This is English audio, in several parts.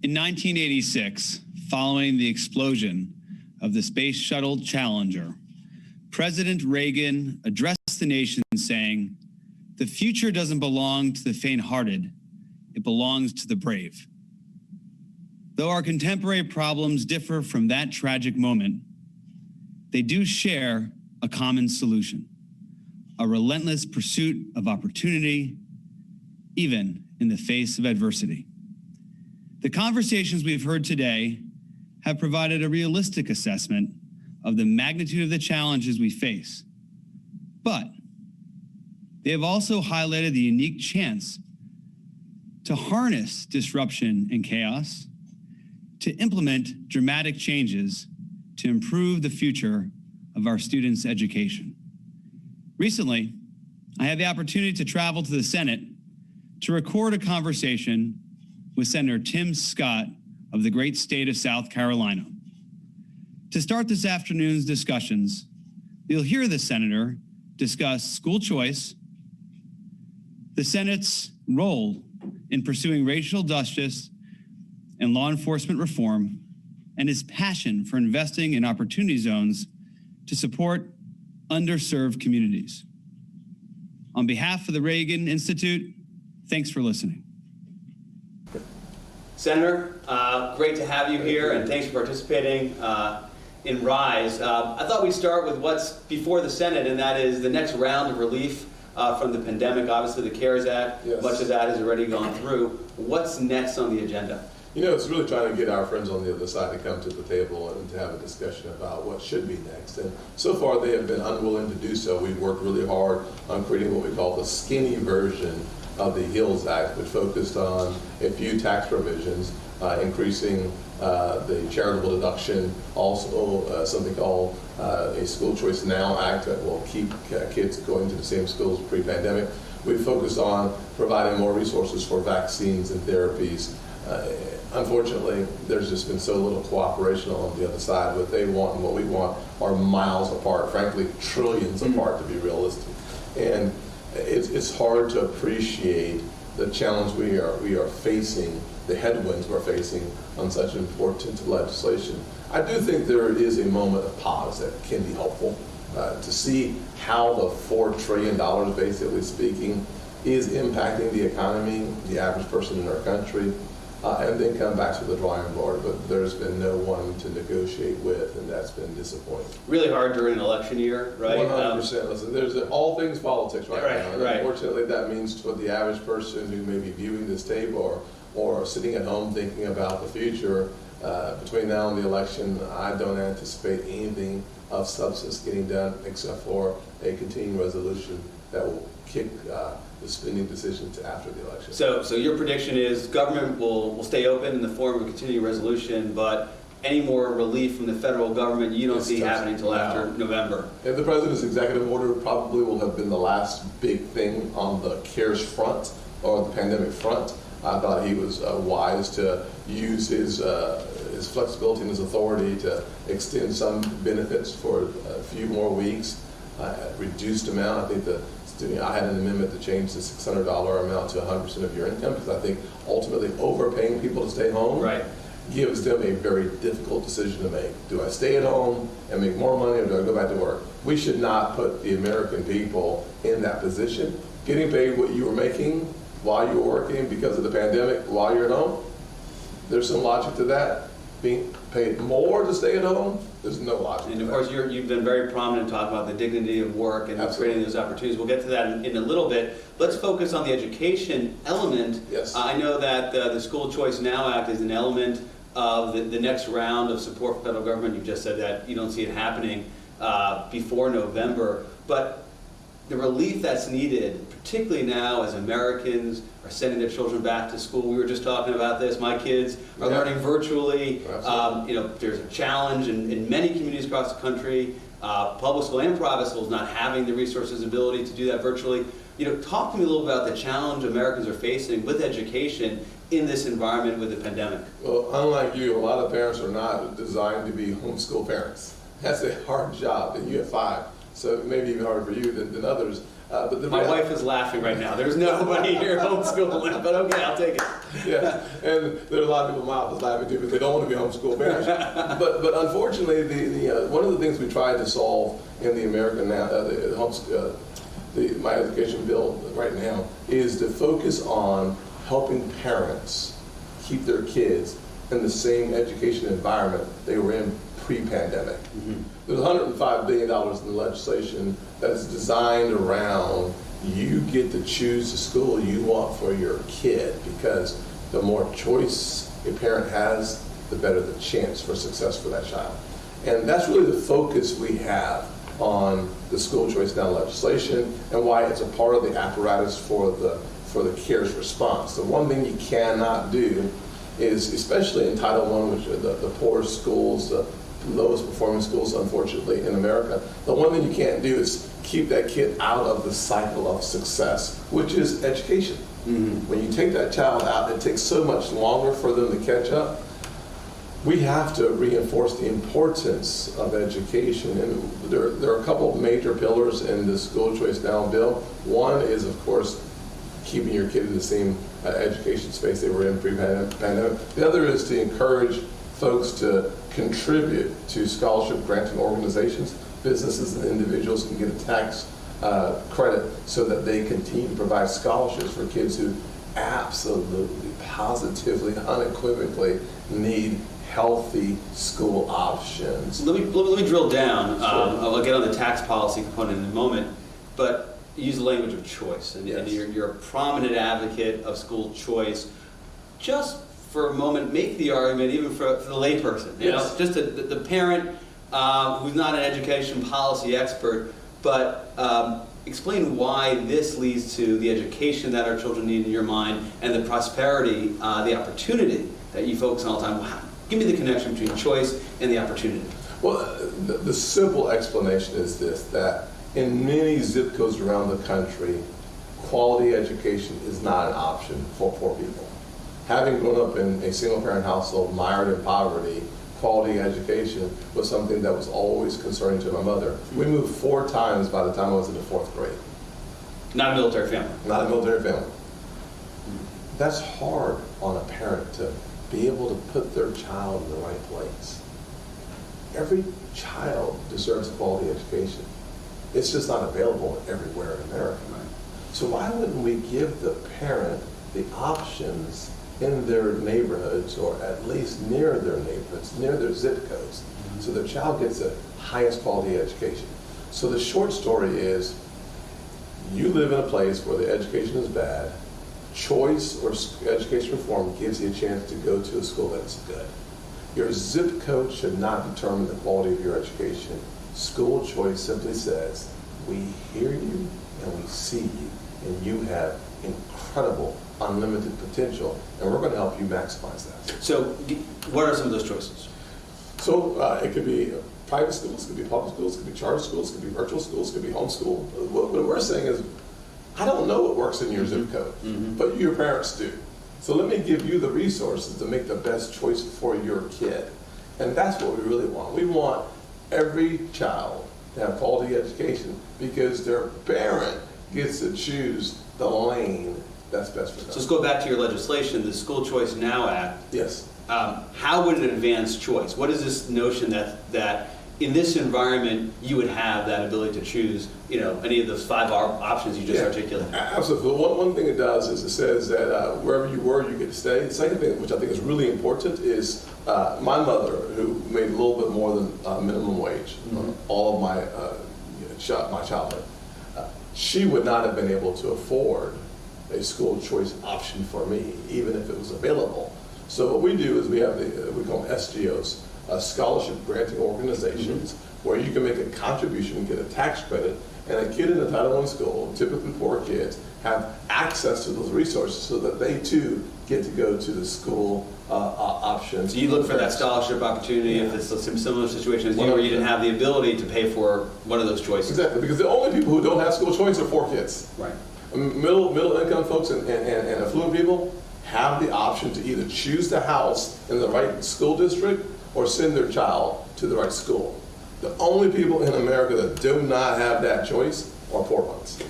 In 1986, following the explosion of the Space Shuttle Challenger, President Reagan addressed the nation saying, "The future doesn't belong to the faint-hearted, it belongs to the brave." Though our contemporary problems differ from that tragic moment, they do share a common solution: a relentless pursuit of opportunity, even in the face of adversity. The conversations we've heard today have provided a realistic assessment of the magnitude of the challenges we face, but they have also highlighted the unique chance to harness disruption and chaos, to implement dramatic changes to improve the future of our students' education. Recently, I had the opportunity to travel to the Senate to record a conversation with Senator Tim Scott of the great state of South Carolina. To start this afternoon's discussions, you'll hear the senator discuss school choice, the Senate's role in pursuing racial justice and law enforcement reform, and his passion for investing in opportunity zones to support underserved communities. On behalf of the Reagan Institute, thanks for listening. Senator, great to have you here, and thanks for participating in RISE. I thought we'd start with what's before the Senate, and that is the next round of relief from the pandemic. Obviously, the CARES Act, yes. Much of that has already gone through. What's next on the agenda? You know, it's really trying to get our friends on the other side to come to the table and to have a discussion about what should be next. And so far, they have been unwilling to do so. We've worked really hard on creating what we call the skinny version of the HEALS Act, which focused on a few tax provisions, increasing the charitable deduction, also something called a School Choice Now Act that will keep kids going to the same schools pre-pandemic. We focused on providing more resources for vaccines and therapies. Unfortunately, there's just been so little cooperation on the other side. What they want and what we want are miles apart, frankly, trillions apart, to be realistic. And it's hard to appreciate the challenge we are facing, the headwinds we're facing on such important legislation. I do think there is a moment of pause that can be helpful to see how the $4 trillion, basically speaking, is impacting the economy, the average person in our country, and then come back to the drawing board. But there's been no one to negotiate with, and that's been disappointing. Really hard during an election year, right? 100%. Listen, there's all things politics right now. And right. Unfortunately, that means for the average person who may be viewing this tape or sitting at home thinking about the future, between now and the election, I don't anticipate anything of substance getting done except for a continuing resolution that will kick the spending decisions after the election. So your prediction is government will stay open in the form of a continuing resolution, but any more relief from the federal government you don't see happening until after November. And the president's executive order probably will have been the last big thing on the CARES front or the pandemic front. I thought he was wise to use his flexibility and his authority to extend some benefits for a few more weeks, reduced amount. I think I had an amendment to change the $600 amount to 100% of your income, because I think ultimately overpaying people to stay home gives them a very difficult decision to make. Do I stay at home and make more money, or do I go back to work? We should not put the American people in that position. Getting paid what you were making while you were working because of the pandemic while you're at home, there's some logic to that. Being paid more to stay at home, there's no logic. And of course, you've been very prominent in talking about the dignity of work and creating those opportunities. We'll get to that in a little bit. Let's focus on the education element. Yes. I know that the School Choice Now Act is an element of the next round of support from federal government. You just said that you don't see it happening before November, but the relief that's needed, particularly now as Americans are sending their children back to school. We were just talking about this. My kids are learning virtually. There's a challenge in many communities across the country, public school and private schools not having the resources, ability to do that virtually. Talk to me a little about the challenge Americans are facing with education in this environment with the pandemic. Well, unlike you, a lot of parents are not designed to be homeschool parents. That's a hard job, and you have 5. So it may be even harder for you than others. But My wife is laughing right now. There's nobody here homeschooling, but okay, I'll take it. Yeah, and there are a lot of people my office laughing too because they don't want to be homeschool parents. but unfortunately, one of the things we tried to solve in the American my education bill right now is to focus on helping parents keep their kids in the same education environment they were in pre-pandemic. There's $105 billion in the legislation that's designed around you get to choose the school you want for your kid, because the more choice a parent has, the better the chance for success for that child. And that's really the focus we have on the school choice now legislation and why it's a part of the apparatus for the CARES response. The one thing you cannot do is, especially in Title I, which are the poorest schools, the lowest performing schools, unfortunately, in America, the one thing you can't do is keep that kid out of the cycle of success, which is education. When you take that child out, it takes so much longer for them to catch up. We have to reinforce the importance of education, and there are a couple of major pillars in the School Choice Now bill. One is, of course, keeping your kid in the same education space they were in pre-pandemic. The other is to encourage folks to contribute to scholarship granting organizations. Businesses and individuals can get a tax credit so that they continue to provide scholarships for kids who absolutely, positively, unequivocally need healthy school options. Let me drill down. Sure. I'll get on the tax policy component in a moment, but use the language of choice, and, yes. and you're a prominent advocate of school choice. Just for a moment, make the argument, even for the layperson, you yes. know, just the parent who's not an education policy expert, but explain why this leads to the education that our children need in your mind, and the prosperity, the opportunity that you focus on all the time. Wow. Give me the connection between choice and the opportunity. Well, the simple explanation is this, that in many zip codes around the country, quality education is not an option for poor people. Having grown up in a single-parent household mired in poverty, quality education was something that was always concerning to my mother. We moved 4 times by the time I was in the 4th grade. Not a military family. Not a military family. That's hard on a parent to be able to put their child in the right place. Every child deserves a quality education. It's just not available everywhere in America. Right. So why wouldn't we give the parent the options in their neighborhoods, or at least near their neighborhoods, near their zip codes, so the child gets the highest quality education? So the short story is, you live in a place where the education is bad. Choice or education reform gives you a chance to go to a school that's good. Your zip code should not determine the quality of your education. School choice simply says, we hear you and we see you, and you have incredible, unlimited potential, and we're going to help you maximize that. So what are some of those choices? So it could be private schools, it could be public schools, it could be charter schools, it could be virtual schools, it could be homeschool. What we're saying is, I don't know what works in your zip code, but your parents do. So let me give you the resources to make the best choice for your kid. And that's what we really want. We want every child to have quality education because their parent gets to choose the lane that's best for them. So let's go back to your legislation, the School Choice Now Act. Yes. How would it advance choice? What is this notion that in this environment you would have that ability to choose, you know, any of those 5 options you just articulated? Absolutely. One thing it does is it says that wherever you were, you get to stay. The second thing, which I think is really important, is my mother, who made a little bit more than minimum wage all of my childhood, she would not have been able to afford a school choice option for me, even if it was available. So what we do is we have we call them SGOs, scholarship granting organizations, where you can make a contribution and get a tax credit, and a kid in a Title I school, typically poor kids, have access to those resources so that they too get to go to the school options. So you look for that scholarship opportunity if it's a similar situation as you, where you didn't have the ability to pay for one of those choices. Exactly, because the only people who don't have school choice are poor kids. Right. Middle income folks and affluent people have the option to either choose the house in the right school district or send their child to the right school. The only people in America that do not have that choice are poor ones.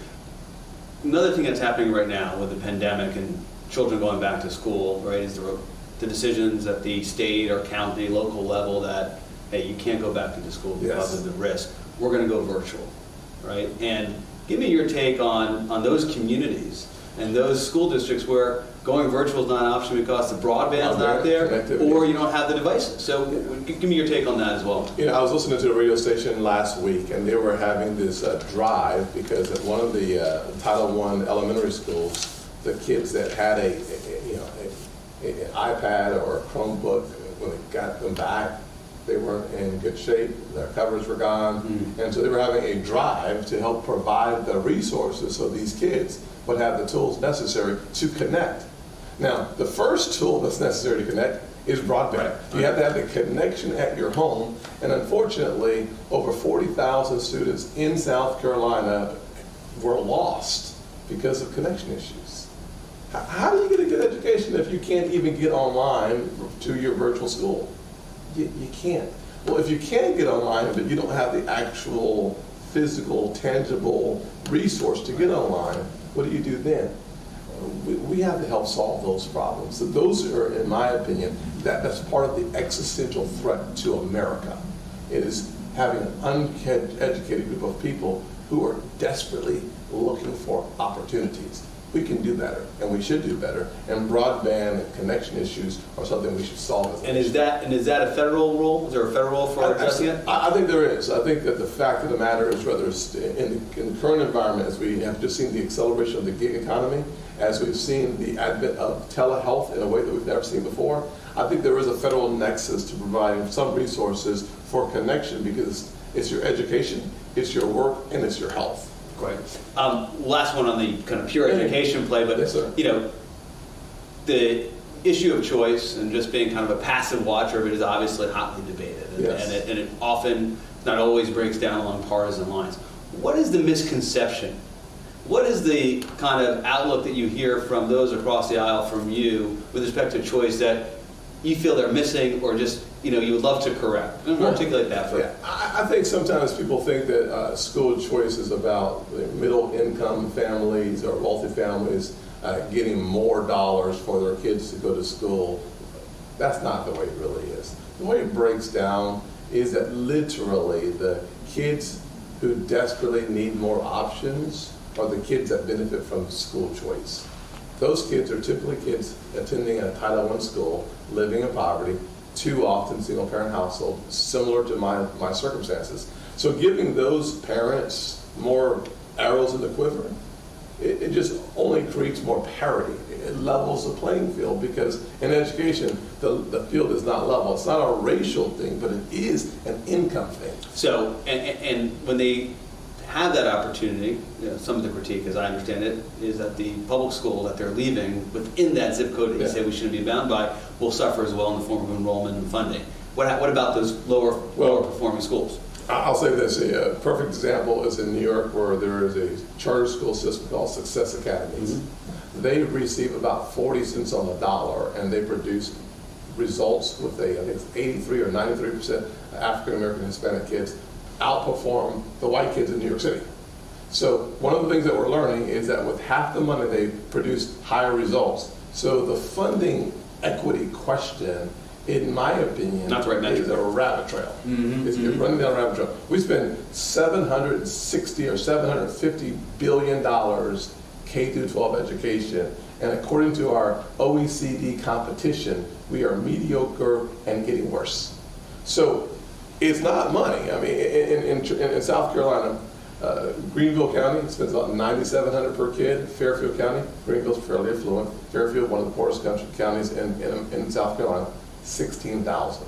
another thing that's happening right now with the pandemic and children going back to school, right, is the decisions at the state or county, local level that, hey, you can't go back into school because of the risk. We're going to go virtual, right? And give me your take on those communities and those school districts where going virtual is not an option because the broadband's not there, or you don't have the devices. So give me your take on that as well. You know, I was listening to a radio station last week, and they were having this drive because at one of the Title I elementary schools, the kids that had an iPad or a Chromebook, when they got them back, they weren't in good shape, their covers were gone, and so they were having a drive to help provide the resources so these kids would have the tools necessary to connect. Now, the first tool that's necessary to connect is broadband. You have to have the connection at your home, and unfortunately, over 40,000 students in South Carolina were lost because of connection issues. How do you get a good education if you can't even get online to your virtual school? You can't. Well, if you can get online, but you don't have the actual physical, tangible resource to get online, what do you do then? We have to help solve those problems. So those are, in my opinion, that's part of the existential threat to America. It is having an uneducated group of people who are desperately looking for opportunities. We can do better, and we should do better. And broadband and connection issues are something we should solve. And is that a federal role? Is there a federal role for addressing it? I think there is. I think that the fact of the matter is, whether it's in the current environment, as we have just seen the acceleration of the gig economy, as we've seen the advent of telehealth in a way that we've never seen before, I think there is a federal nexus to providing some resources for connection, because it's your education, it's your work, and it's your health. Great. Last one on the kind of pure education play, but yes, sir. You know, the issue of choice and just being kind of a passive watcher of it is obviously hotly debated, and, yes. and it often, not always, breaks down along partisan lines. What is the misconception? What is the kind of outlook that you hear from those across the aisle from you with respect to choice that you feel they're missing, or just, you know, you would love to correct? Articulate that for. Yeah, I think sometimes people think that school choice is about middle-income families or wealthy families getting more dollars for their kids to go to school. That's not the way it really is. The way it breaks down is that literally the kids who desperately need more options are the kids that benefit from school choice. Those kids are typically kids attending a Title I school, living in poverty, too often single-parent household, similar to my circumstances. So giving those parents more arrows in the quiver, it just only creates more parity. It levels the playing field, because in education, the field is not level. It's not a racial thing, but it is an income thing. So, and when they have that opportunity, you know, some of the critique, as I understand it, is that the public school that they're leaving within that zip code that you say we shouldn't be bound by will suffer as well in the form of enrollment and funding. What about those lower performing schools? I'll say this, a perfect example is in New York, where there is a charter school system called Success Academies. Mm-hmm. They receive about 40 cents on the dollar, and they produce results with I think it's 83 or 93% African American Hispanic kids outperform the white kids in New York City. So one of the things that we're learning is that with half the money, they produce higher results. So the funding equity question, in my opinion, not the right metric, is a rabbit trail. Mm-hmm. It's running down a rabbit trail. We spend $760 or $750 billion K through 12 education, and according to our OECD competition, we are mediocre and getting worse. So it's not money. I mean, in South Carolina, Greenville County spends about $9,700 per kid. Fairfield County, Greenville's fairly affluent. Fairfield, one of the poorest counties in South Carolina, $16,000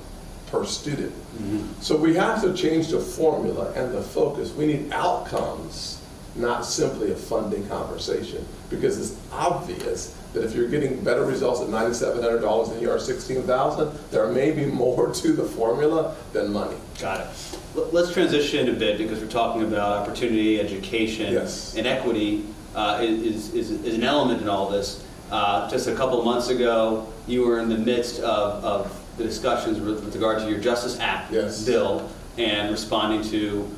per student. Mm-hmm. So we have to change the formula and the focus. We need outcomes, not simply a funding conversation, because it's obvious that if you're getting better results at $9,700 than you are $16,000, there may be more to the formula than money. Got it. Let's transition a bit, because we're talking about opportunity, education, yes. and equity is an element in all this. Just a couple of months ago, you were in the midst of the discussions with regard to your Justice Act yes. bill, and responding to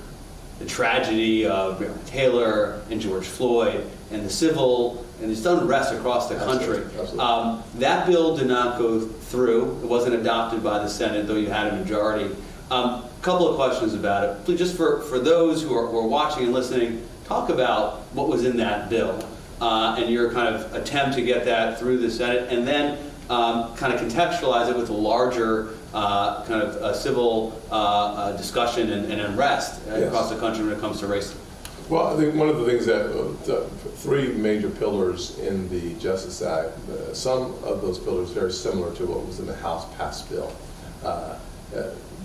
the tragedy of Breonna Taylor and George Floyd, and the civil and it's unrest across the country. Absolutely. That bill did not go through. It wasn't adopted by the Senate, though you had a majority. Couple of questions about it. Please, just for those who are watching and listening, talk about what was in that bill and your kind of attempt to get that through the Senate, and then kind of contextualize it with a larger kind of civil discussion and unrest across the country when it comes to race. Well, I think one of the things that, three major pillars in the Justice Act, some of those pillars very similar to what was in the House passed bill.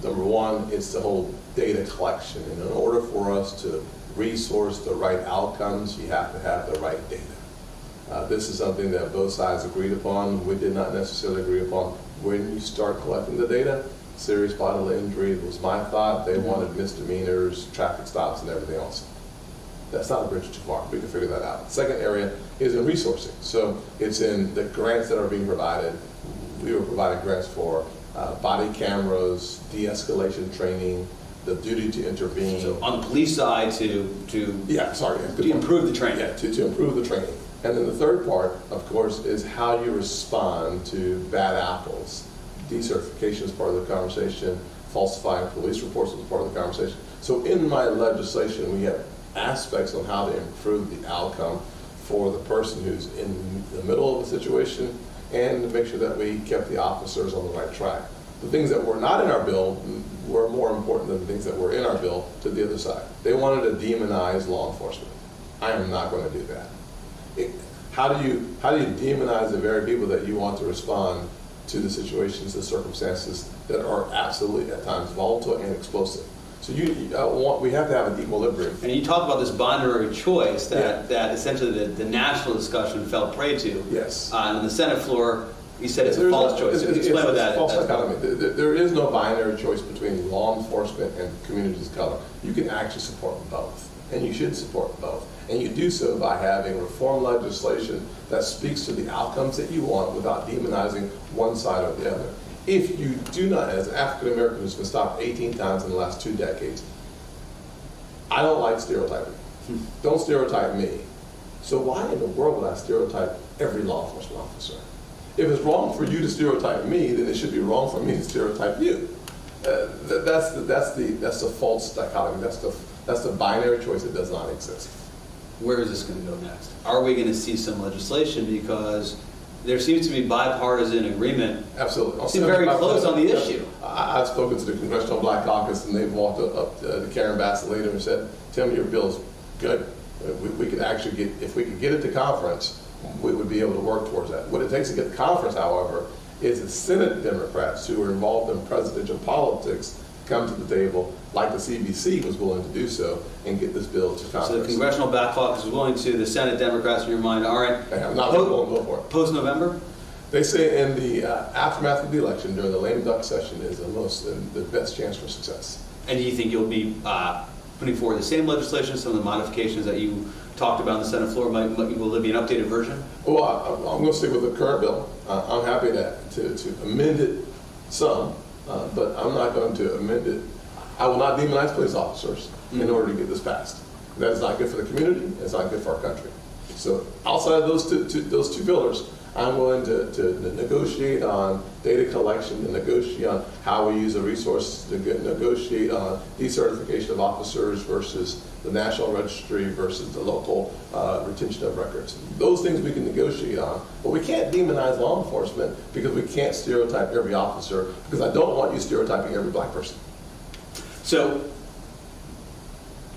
Number one, it's the whole data collection. And in order for us to resource the right outcomes, you have to have the right data. This is something that both sides agreed upon. We did not necessarily agree upon when you start collecting the data. Serious bodily injury was my thought. They wanted misdemeanors, traffic stops, and everything else. That's not a bridge too far. We can figure that out. Second area is in resourcing. So it's in the grants that are being provided. We were providing grants for body cameras, de-escalation training, the duty to intervene. So on the police side to improve the training. Yeah, to improve the training. And then the third part, of course, is how you respond to bad apples. Decertification is part of the conversation. Falsifying police reports is part of the conversation. So in my legislation, we have aspects on how to improve the outcome for the person who's in the middle of the situation and to make sure that we kept the officers on the right track. The things that were not in our bill were more important than the things that were in our bill to the other side. They wanted to demonize law enforcement. I am not going to do that. How do you demonize the very people that you want to respond to the situations, the circumstances that are absolutely at times volatile and explosive? So we have to have an equilibrium. And you talk about this binary choice that essentially the national discussion fell prey to. Yes. And on the Senate floor, you said it's a false choice. Explain what that is. False dichotomy. There is no binary choice between law enforcement and communities of color. You can actually support both, and you should support both. And you do so by having reform legislation that speaks to the outcomes that you want without demonizing one side or the other. If you do not, as African American who's been stopped 18 times in the last 2 decades, I don't like stereotyping. Don't stereotype me. So why in the world would I stereotype every law enforcement officer? If it's wrong for you to stereotype me, then it should be wrong for me to stereotype you. That's the false dichotomy. That's the binary choice that does not exist. Where is this going to go next? Are we going to see some legislation? Because there seems to be bipartisan agreement. Absolutely. Seem very close on the issue. I've spoken to the Congressional Black Caucus, and they've walked up to Karen Bassett later and said, "Tim, your bill's good. We could actually get, if we could get it to conference, we would be able to work towards that." What it takes to get to conference, however, is the Senate Democrats who are involved in presidential politics come to the table, like the CBC was willing to do so, and get this bill to Congress. So the Congressional Black Caucus is willing to, the Senate Democrats, in your mind, aren't. I'm not willing to go for it. Post-November? They say in the aftermath of the election, during the lame duck session, is the best chance for success. And do you think you'll be putting forward the same legislation, some of the modifications that you talked about on the Senate floor? Will there be an updated version? Well, I'm going to stick with the current bill. I'm happy to amend it some, but I'm not going to amend it. I will not demonize police officers in order to get this passed. That is not good for the community. It's not good for our country. So outside of those two pillars, I'm willing to negotiate on data collection, to negotiate on how we use the resources, to negotiate on decertification of officers versus the National Registry versus the local retention of records. Those things we can negotiate on, but we can't demonize law enforcement because we can't stereotype every officer, because I don't want you stereotyping every black person. So,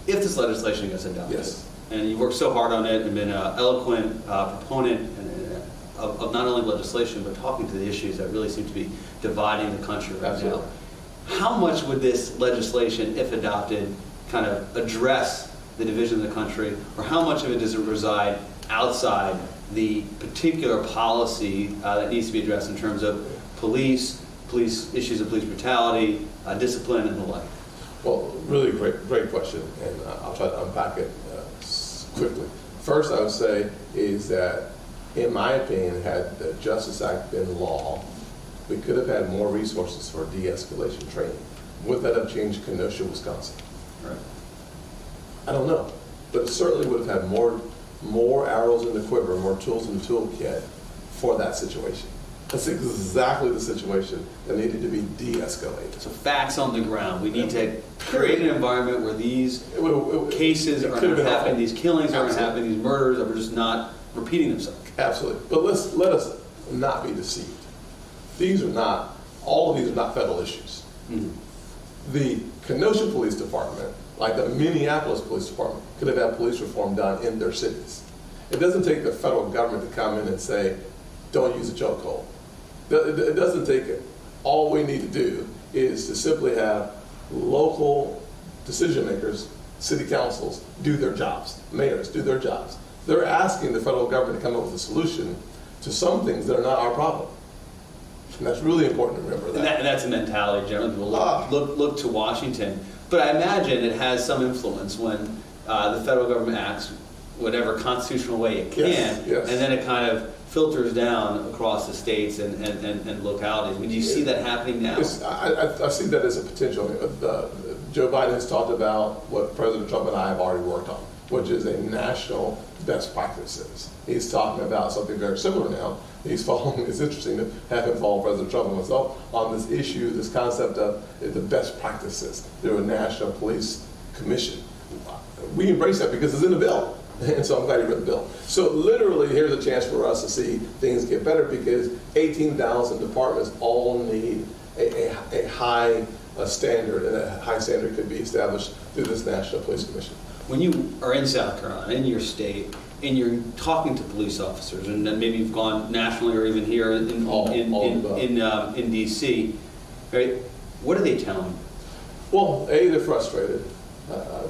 if this legislation gets adopted, yes, and you worked so hard on it and been an eloquent proponent of not only legislation, but talking to the issues that really seem to be dividing the country right Absolutely. now, how much would this legislation, if adopted, kind of address the division of the country, or how much of it does it reside outside the particular policy that needs to be addressed in terms of police issues of police brutality, discipline, and the like? Well, really great question, and I'll try to unpack it quickly. First, I would say is that, in my opinion, had the Justice Act been law, we could have had more resources for de-escalation training. Would that have changed Kenosha, Wisconsin? Right. I don't know, but it certainly would have had more more arrows in the quiver, more tools in the toolkit for that situation. That's exactly the situation that needed to be de-escalated. So facts on the ground. We need to create an environment where these cases are not happening, these killings aren't happening, these murders are just not repeating themselves. Absolutely. But let us not be deceived. All of these are not federal issues. Mm-hmm. The Kenosha Police Department, like the Minneapolis Police Department, could have had police reform done in their cities. It doesn't take the federal government to come in and say, don't use a chokehold. It doesn't take it. All we need to do is to simply have local decision makers, city councils, do their jobs, mayors do their jobs. They're asking the federal government to come up with a solution to some things that are not our problem. And that's really important to remember that. And that's a mentality generally. People look to Washington. But I imagine it has some influence when the federal government acts whatever constitutional way it can, yes. and then it kind of filters down across the states and localities. I mean, do you see that happening now? I see that as a potential. Joe Biden has talked about what President Trump and I have already worked on, which is a national best practices. He's talking about something very similar now. He's following, it's interesting to have him follow President Trump and myself on this issue, this concept of the best practices through a national police commission. We embrace that because it's in the bill. And so I'm glad he read the bill. So literally, here's a chance for us to see things get better because 18,000 departments all need a high standard, and a high standard could be established through this National Police Commission. When you are in South Carolina, in your state, and you're talking to police officers, and then maybe you've gone nationally or even here in D.C., right? What are they telling you? Well, A, they're frustrated.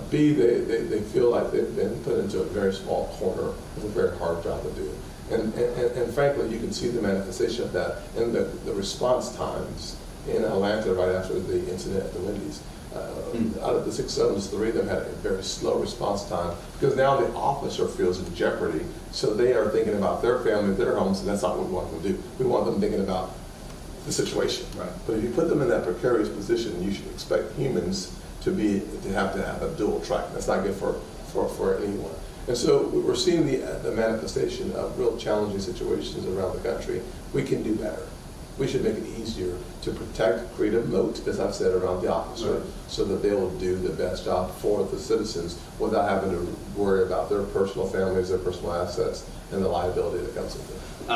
B, they feel like they've been put into a very small corner with a very hard job to do. And frankly, you can see the manifestation of that in the response times in Atlanta right after the incident at the Wendy's. Out of the 6 summons, 3 of them had a very slow response time because now the officer feels in jeopardy, so they are thinking about their family, their homes, and that's not what we want them to do. We want them thinking about the situation. Right. But if you put them in that precarious position, you should expect humans to have a dual track. That's not good for anyone. And so we're seeing the manifestation of real challenging situations around the country. We can do better. We should make it easier to protect, create a moat, as I've said, around the officer, right, so that they will do the best job for the citizens without having to worry about their personal families, their personal assets, and the liability that comes with it.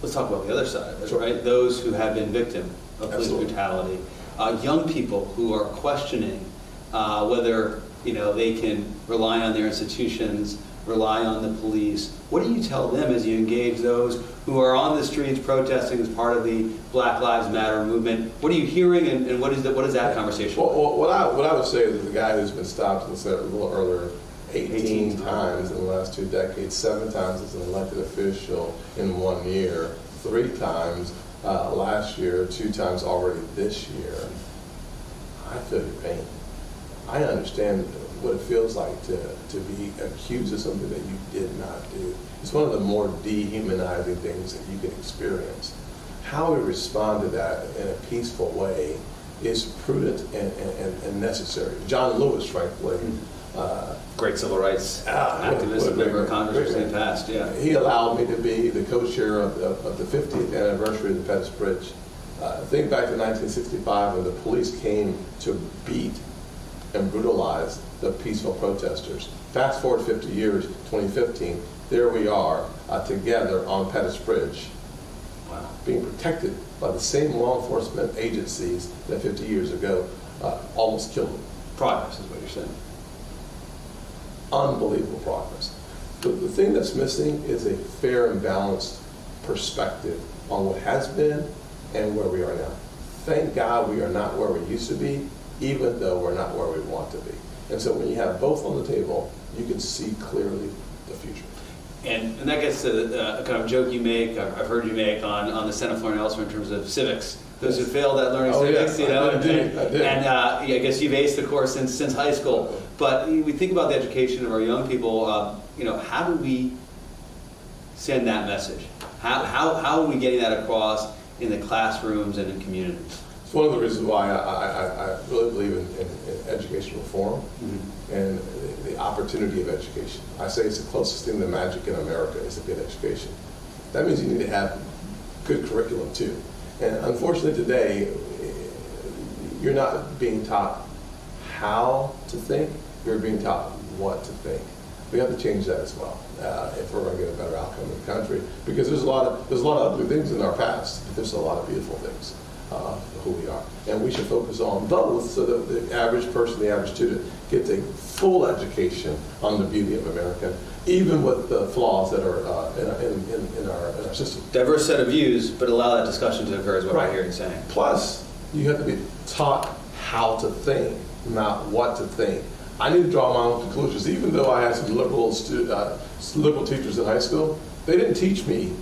Let's talk about the other side of it, sure, right? Those who have been victim of police Absolutely. brutality. Young people who are questioning whether they can rely on their institutions, rely on the police. What do you tell them as you engage those who are on the streets protesting as part of the Black Lives Matter movement? What are you hearing, and what is that conversation? Well, what I would say is the guy who's been stopped, and said a little earlier, 18 times in the last 2 decades, 7 times as an elected official in 1 year, 3 times last year, 2 times already this year. I feel your pain. I understand what it feels like to be accused of something that you did not do. It's one of the more dehumanizing things that you can experience. How we respond to that in a peaceful way is prudent and necessary. John Lewis, frankly, great civil rights activist, member of Congress in the past, yeah. He allowed me to be the co-chair of the 50th anniversary of the Pettus Bridge. Think back to 1965 when the police came to beat and brutalize the peaceful protesters. Fast forward 50 years, 2015, there we are together on Pettus Bridge, wow, being protected by the same law enforcement agencies that 50 years ago almost killed them. Progress is what you're saying. Unbelievable progress. The thing that's missing is a fair and balanced perspective on what has been and where we are now. Thank God we are not where we used to be, even though we're not where we want to be. And so when you have both on the table, you can see clearly the future. And that gets to the kind of joke you make, I've heard you make on the Senate floor and elsewhere in terms of civics. Those who failed at learning civics, I did. And I guess you've aced the course since high school. But we think about the education of our young people. How do we send that message? How are we getting that across in the classrooms and in communities? It's one of the reasons why I really believe in education reform and the opportunity of education. I say it's the closest thing to magic in America is a good education. That means you need to have good curriculum too. And unfortunately today, you're not being taught how to think, you're being taught what to think. We have to change that as well if we're going to get a better outcome in the country. Because there's a lot of ugly things in our past, but there's a lot of beautiful things of who we are. And we should focus on both so that the average person, the average student, gets a full education on the beauty of America, even with the flaws that are in our system. Diverse set of views, but allow that discussion to occur is what I hear you saying. Plus, you have to be taught how to think, not what to think. I need to draw my own conclusions. Even though I had some liberal teachers in high school, they didn't teach me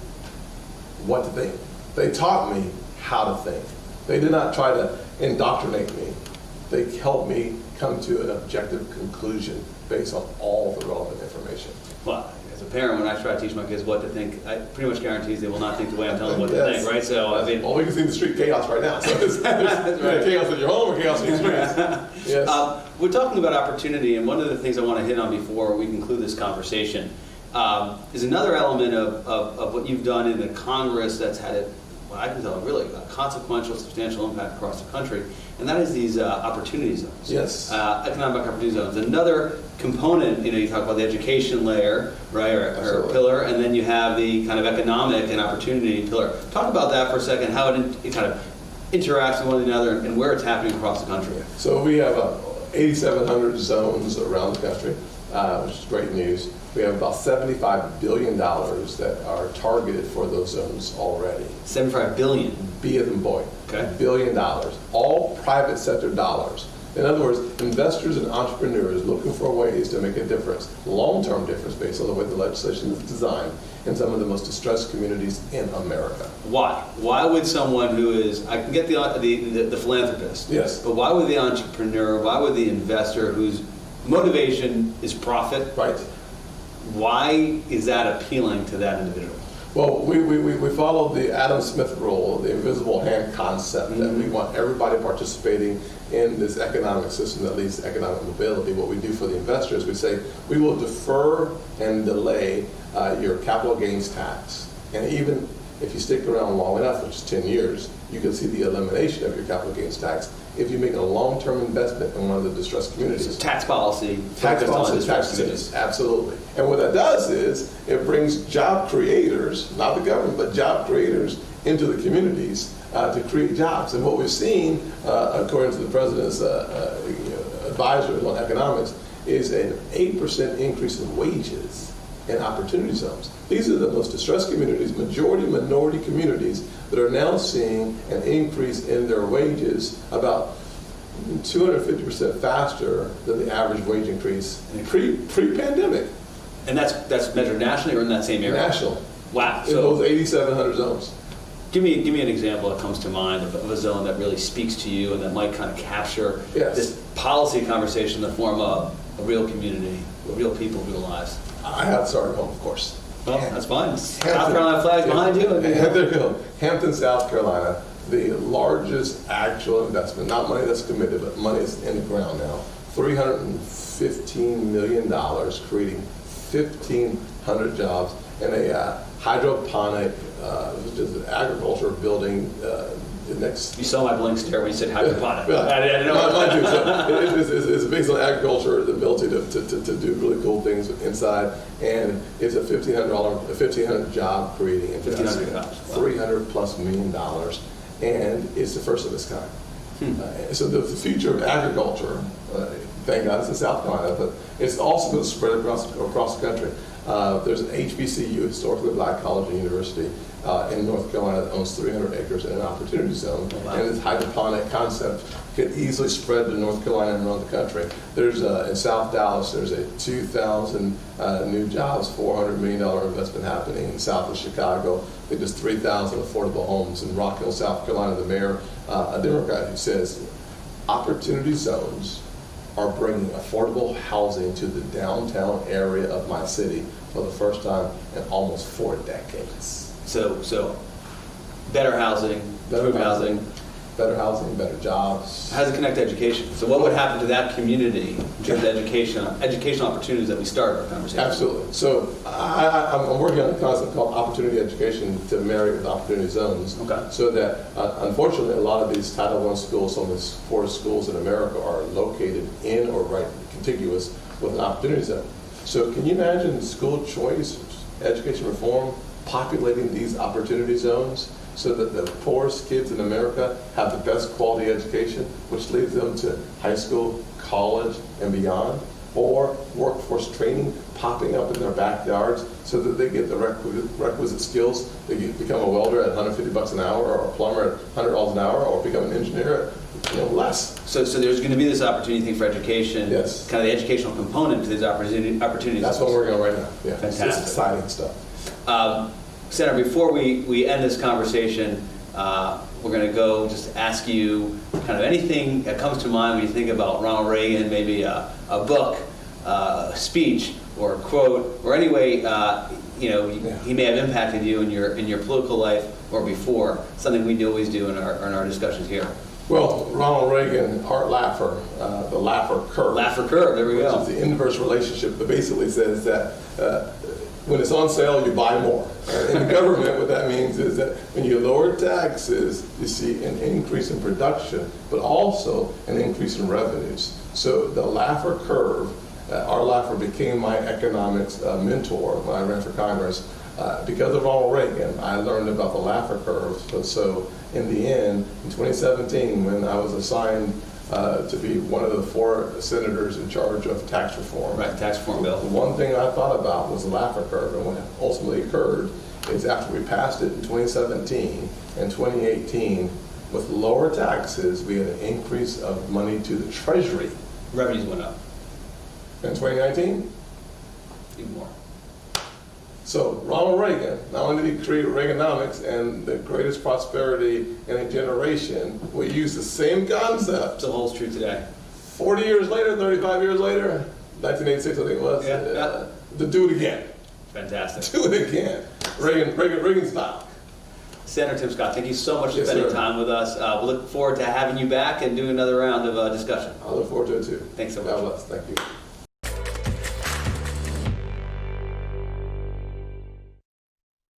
what to think. They taught me how to think. They did not try to indoctrinate me. They helped me come to an objective conclusion based on all the relevant information. Well, as a parent, when I try to teach my kids what to think, I pretty much guarantees they will not think the way I'm telling them what to think, right? So, I mean, well, we can see the street chaos right now. So there's right. Chaos in your home or chaos in your streets. Yes. We're talking about opportunity, and one of the things I want to hit on before we conclude this conversation is another element of what you've done in the Congress that's had what I can tell really a consequential, substantial impact across the country, and that is these opportunity zones. Yes. Economic opportunity zones. Another component, you talk about the education layer, right, or pillar, and then you have the kind of economic and opportunity pillar. Talk about that for a second, how it kind of interacts with one another and where it's happening across the country. So we have 8,700 zones around the country, which is great news. We have about $75 billion that are targeted for those zones already. 75 billion. B as in boy. Okay. $1 billion. All private sector dollars. In other words, investors and entrepreneurs looking for ways to make a difference, long-term difference based on the way the legislation is designed in some of the most distressed communities in America. Why? Why would someone who is, I can get the philanthropist, yes, but why would the entrepreneur, why would the investor whose motivation is profit, right? Why is that appealing to that individual? Well, we follow the Adam Smith rule, the invisible hand concept, that we want everybody participating in this economic system that leads to economic mobility. What we do for the investors, we say we will defer and delay your capital gains tax. And even if you stick around long enough, which is 10 years, you can see the elimination of your capital gains tax if you make a long-term investment in one of the distressed communities. So tax policy, tax communities, absolutely. And what that does is it brings job creators, not the government, but job creators into the communities to create jobs. And what we've seen, according to the president's advisors on economics, is an 8% increase in wages in opportunity zones. These are the most distressed communities, majority minority communities, that are now seeing an increase in their wages about 250% faster than the average wage increase pre-pandemic. And that's measured nationally or in that same area? National. Wow. In those 8,700 zones. Give me an example that comes to mind of a zone that really speaks to you and that might kind of capture this policy conversation in the form of a real community, real people, real lives. I have to start at home, of course. Well, that's fine. South Carolina flag's behind you. There you go. Hampton, South Carolina, the largest actual investment, not money that's committed, but money that's in the ground now. $315 million, creating 1,500 jobs in a hydroponic, which is an agriculture building. You saw my blank stare when you said hydroponic. Well, I didn't know. It's based on agriculture, the ability to do really cool things inside, and it's a $1,500 job creating investment, $300+ million, and it's the first of its kind. So the future of agriculture, thank God it's in South Carolina, but it's also going to spread across the country. There's an HBCU, historically black college and university, in North Carolina that owns 300 acres in an opportunity zone. Oh, wow. And this hydroponic concept could easily spread to North Carolina and around the country. There's in South Dallas, there's a 2,000 new jobs, $400 million investment happening in south of Chicago. I think there's 3,000 affordable homes in Rock Hill, South Carolina. The mayor, a Democrat, who says opportunity zones are bringing affordable housing to the downtown area of my city for the first time in almost 4 decades. So better housing, improved housing, better housing, better jobs. How does it connect to education? So what would happen to that community in terms of educational opportunities that we started our conversation? Absolutely. So I'm working on a concept called opportunity education to marry with opportunity zones. Okay. So that unfortunately a lot of these Title I schools, some of the poorest schools in America are located in or right contiguous with an opportunity zone. So can you imagine school choice, education reform populating these opportunity zones so that the poorest kids in America have the best quality education, which leads them to high school, college, and beyond, or workforce training popping up in their backyards so that they get the requisite skills. They become a welder at $150 an hour, or a plumber at $100 an hour, or become an engineer at less. So there's going to be this opportunity thing for education, Yes. kind of the educational component to these opportunities. That's what we're working on right now. Yeah, Fantastic. It's exciting stuff. Senator, before we end this conversation, we're going to go just ask you kind of anything that comes to mind when you think about Ronald Reagan, maybe a book, a speech, or a quote, or any way he may have impacted you in your political life or before. Something we always do in our discussions here. Well, Ronald Reagan, Art Laffer, the Laffer curve. Laffer curve, there we go. Which is the inverse relationship that basically says that when it's on sale, you buy more. In the government, what that means is that when you lower taxes, you see an increase in production, but also an increase in revenues. So the Laffer curve, Art Laffer became my economics mentor when I ran for Congress. Because of Ronald Reagan, I learned about the Laffer curve. So in the end, in 2017, when I was assigned to be one of the 4 senators in charge of tax reform. Right, tax reform bill. The one thing I thought about was the Laffer curve, and what ultimately occurred is after we passed it in 2017 and 2018, with lower taxes, we had an increase of money to the Treasury. Revenues went up. In 2019, Even more. so Ronald Reagan, not only did he create Reaganomics and the greatest prosperity in a generation, we use the same concept. Still holds true today. 40 years later, 35 years later, 1986 I think it was, to do it again. Fantastic. Do it again. Reagan style. Senator Tim Scott, thank you so much for Yes, spending sir. time with us. We look forward to having you back and doing another round of discussion. I look forward to it too. Thanks so much. God bless. Thank you.